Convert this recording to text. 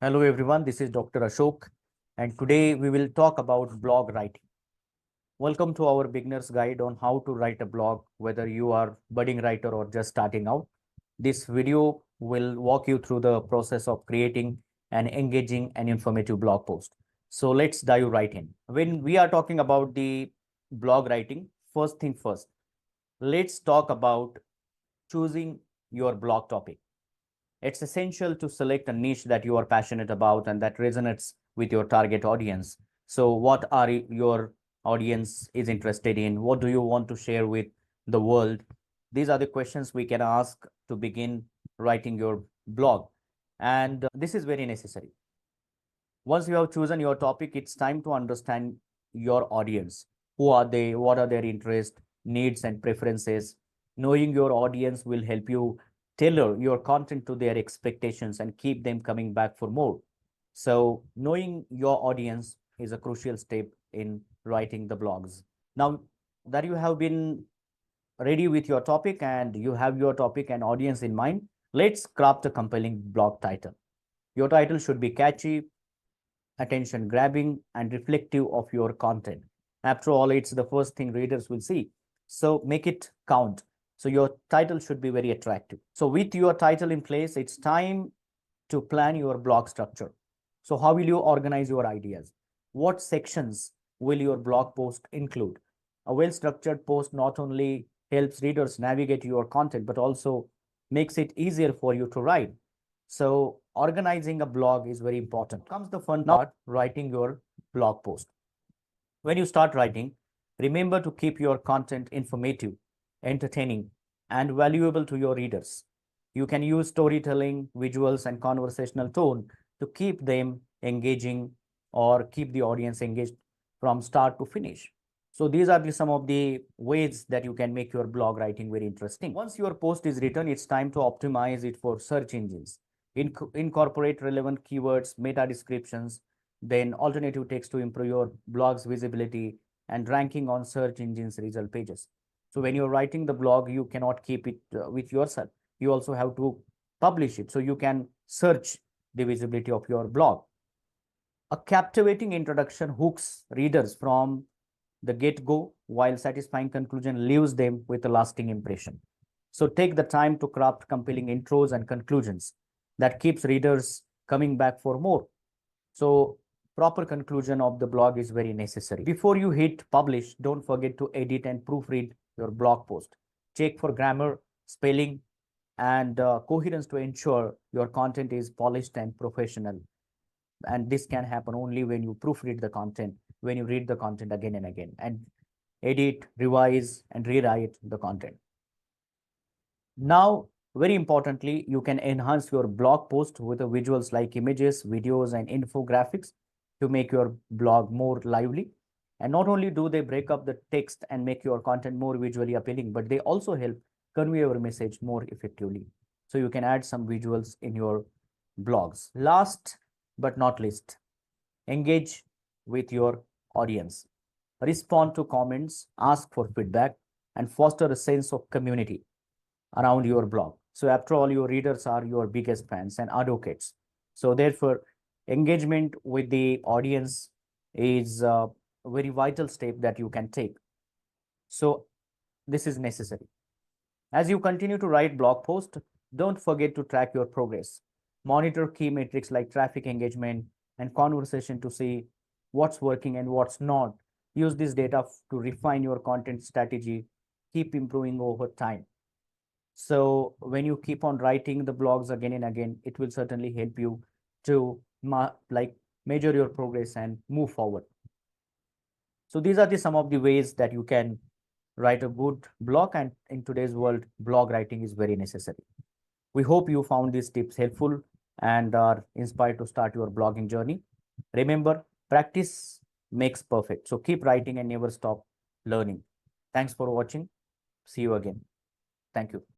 Hello everyone, this is Dr. Ashok, and today we will talk about blog writing. Welcome to our beginner's guide on how to write a blog, whether you are budding writer or just starting out. This video will walk you through the process of creating an engaging and informative blog post. So let's dive right in. When we are talking about the blog writing, first thing first, let's talk about choosing your blog topic. It's essential to select a niche that you are passionate about and that resonates with your target audience. So what are your audience is interested in? What do you want to share with the world? These are the questions we can ask to begin writing your blog. And this is very necessary. Once you have chosen your topic, it's time to understand your audience. Who are they? What are their interests, needs, and preferences? Knowing your audience will help you tailor your content to their expectations and keep them coming back for more. So, knowing your audience is a crucial step in writing the blogs. Now that you have been ready with your topic and you have your topic and audience in mind, let's craft a compelling blog title. Your title should be catchy, attention grabbing, and reflective of your content. After all, it's the first thing readers will see. So make it count. So your title should be very attractive. So with your title in place, it's time to plan your blog structure. So how will you organize your ideas? What sections will your blog post include? A well-structured post not only helps readers navigate your content, but also makes it easier for you to write. So organizing a blog is very important. Comes the fun part, writing your blog post. When you start writing, remember to keep your content informative, entertaining, and valuable to your readers. You can use storytelling, visuals, and conversational tone to keep them engaging or keep the audience engaged from start to finish. So these are some of the ways that you can make your blog writing very interesting. Once your post is written, it's time to optimize it for search engines. Incorporate relevant keywords, meta descriptions, then alternative text to improve your blog's visibility and ranking on search engines result pages. So when you're writing the blog, you cannot keep it with yourself. You also have to publish it so you can search the visibility of your blog. A captivating introduction hooks readers from the get-go, while satisfying conclusion leaves them with a lasting impression. So take the time to craft compelling intros and conclusions that keeps readers coming back for more. So proper conclusion of the blog is very necessary. Before you hit publish, don't forget to edit and proofread your blog post. Check for grammar, spelling, and coherence to ensure your content is polished and professional. And this can happen only when you proofread the content, when you read the content again and again, and edit, revise, and rewrite the content. Now, very importantly, you can enhance your blog post with the visuals like images, videos, and infographics to make your blog more lively. And not only do they break up the text and make your content more visually appealing, but they also help convey your message more effectively. So you can add some visuals in your blogs. Last but not least, engage with your audience. Respond to comments, ask for feedback, and foster a sense of community around your blog. So after all, your readers are your biggest fans and advocates. So therefore, engagement with the audience is a very vital step that you can take. So this is necessary. As you continue to write blog posts, don't forget to track your progress. Monitor key metrics like traffic engagement and conversation to see what's working and what's not. Use this data to refine your content strategy. Keep improving over time. So when you keep on writing the blogs again and again, it will certainly help you to measure your progress and move forward. So these are some of the ways that you can write a good blog, and in today's world, blog writing is very necessary. We hope you found these tips helpful and are inspired to start your blogging journey. Remember, practice makes perfect. So keep writing and never stop learning. Thanks for watching. See you again. Thank you.